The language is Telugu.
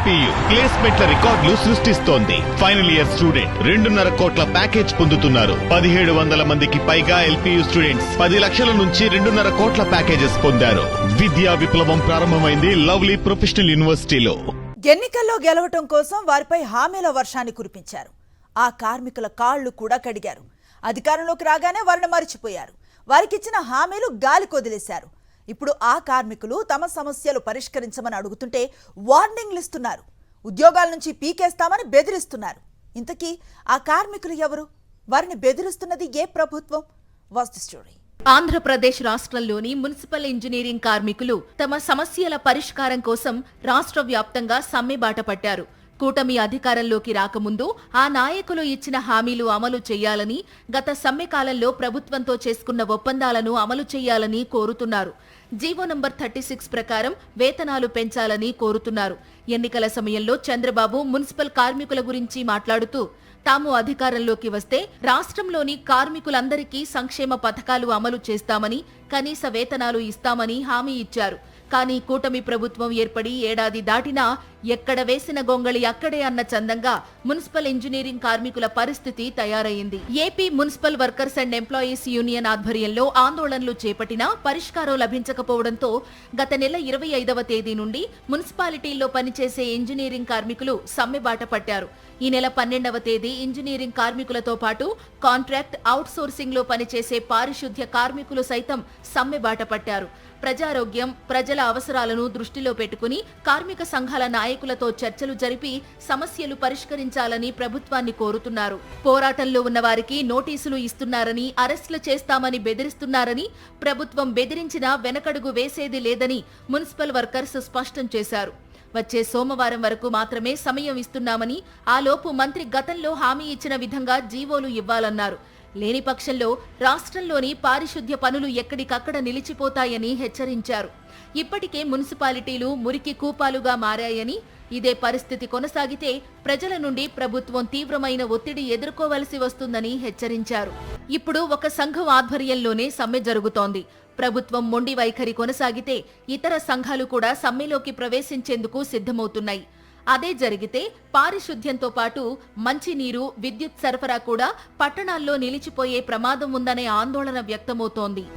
ఎల్పీయూ ప్లేస్మెంట్ల రికార్డులు సృష్టిస్తోంది. ఫైనల్ ఇయర్ స్టూడెంట్ 2.5 కోట్ల ప్యాకేజ్ పొందుతున్నారు. 1700 మందికి పైగా ఎల్పీయూ స్టూడెంట్స్ 10 లక్షల నుంచి 2.5 కోట్ల ప్యాకేజెస్ పొందారు. విద్యా విప్లవం ప్రారంభమైంది లవ్లీ ప్రొఫెషనల్ యూనివర్సిటీలో. ఎన్నికల్లో గెలవటం కోసం వారిపై హామీల వర్షాన్ని కురిపించారు. ఆ కార్మికుల కాళ్లు కూడా కడిగారు. అధికారంలోకి రాగానే వారిని మరిచిపోయారు. వారికిచ్చిన హామీలు గాలికి వదిలేశారు. ఇప్పుడు ఆ కార్మికులు తమ సమస్యలు పరిష్కరించమని అడుగుతుంటే వార్నింగ్లు ఇస్తున్నారు. ఉద్యోగాల నుంచి పీకేస్తామని బెదిరిస్తున్నారు. ఇంతకీ ఆ కార్మికులు ఎవరు? వారిని బెదిరిస్తున్నది ఏ ప్రభుత్వం? Watch the story. ఆంధ్రప్రదేశ్ రాష్ట్రంలోని మున్సిపల్ ఇంజనీరింగ్ కార్మికులు తమ సమస్యల పరిష్కారం కోసం రాష్ట్ర వ్యాప్తంగా సమ్మె బాట పట్టారు. కూటమి అధికారంలోకి రాకముందు ఆ నాయకులు ఇచ్చిన హామీలు అమలు చేయాలని, గత సమ్మె కాలంలో ప్రభుత్వంతో చేసుకున్న ఒప్పందాలను అమలు చేయాలని కోరుతున్నారు. జీవో నంబర్ 36 ప్రకారం వేతనాలు పెంచాలని కోరుతున్నారు. ఎన్నికల సమయంలో చంద్రబాబు మున్సిపల్ కార్మికుల గురించి మాట్లాడుతూ తాము అధికారంలోకి వస్తే రాష్ట్రంలోని కార్మికులందరికీ సంక్షేమ పథకాలు అమలు చేస్తామని, కనీస వేతనాలు ఇస్తామని హామీ ఇచ్చారు. కానీ కూటమి ప్రభుత్వం ఏర్పడి ఏడాది దాటినా ఎక్కడ వేసిన గొంగళి అక్కడే అన్న చందంగా మున్సిపల్ ఇంజనీరింగ్ కార్మికుల పరిస్థితి తయారైంది. AP municipal workers and employees union ఆధ్వర్యంలో ఆందోళనలు చేపట్టినా పరిష్కారం లభించకపోవడంతో గత నెల 25వ తేదీ నుండి మున్సిపాలిటీల్లో పనిచేసే ఇంజనీరింగ్ కార్మికులు సమ్మె బాట పట్టారు. ఈ నెల 12వ తేదీ ఇంజనీరింగ్ కార్మికులతో పాటు కాంట్రాక్ట్, అవుట్సోర్సింగ్ లో పనిచేసే పారిశుద్ధ్య కార్మికులు సైతం సమ్మె బాట పట్టారు. ప్రజారోగ్యం, ప్రజల అవసరాలను దృష్టిలో పెట్టుకుని కార్మిక సంఘాల నాయకులతో చర్చలు జరిపి సమస్యలు పరిష్కరించాలని ప్రభుత్వాన్ని కోరుతున్నారు. పోరాటంలో ఉన్న వారికి నోటీసులు ఇస్తున్నారని, అరెస్టులు చేస్తామని బెదిరిస్తున్నారని, ప్రభుత్వం బెదిరించినా వెనకడుగు వేసేది లేదని మున్సిపల్ వర్కర్స్ స్పష్టం చేశారు. వచ్చే సోమవారం వరకు మాత్రమే సమయం ఇస్తున్నామని, ఆలోపు మంత్రి గతంలో హామీ ఇచ్చిన విధంగా జీవోలు ఇవ్వాలన్నారు. లేని పక్షంలో రాష్ట్రంలోని పారిశుద్ధ్య పనులు ఎక్కడికక్కడ నిలిచిపోతాయని హెచ్చరించారు. ఇప్పటికే మున్సిపాలిటీలు మురికి కూపాలుగా మారాయని, ఇదే పరిస్థితి కొనసాగితే ప్రజల నుండి ప్రభుత్వం తీవ్రమైన ఒత్తిడి ఎదుర్కోవలసి వస్తుందని హెచ్చరించారు. ఇప్పుడు ఒక సంఘం ఆధ్వర్యంలోనే సమ్మె జరుగుతోంది. ప్రభుత్వం మొండి వైఖరి కొనసాగితే ఇతర సంఘాలు కూడా సమ్మెలోకి ప్రవేశించేందుకు సిద్ధమవుతున్నాయి. అదే జరిగితే పారిశుద్ధ్యంతో పాటు మంచినీరు, విద్యుత్ సరఫరా కూడా పట్టణాల్లో నిలిచిపోయే ప్రమాదం ఉందనే ఆందోళన వ్యక్తమవుతోంది.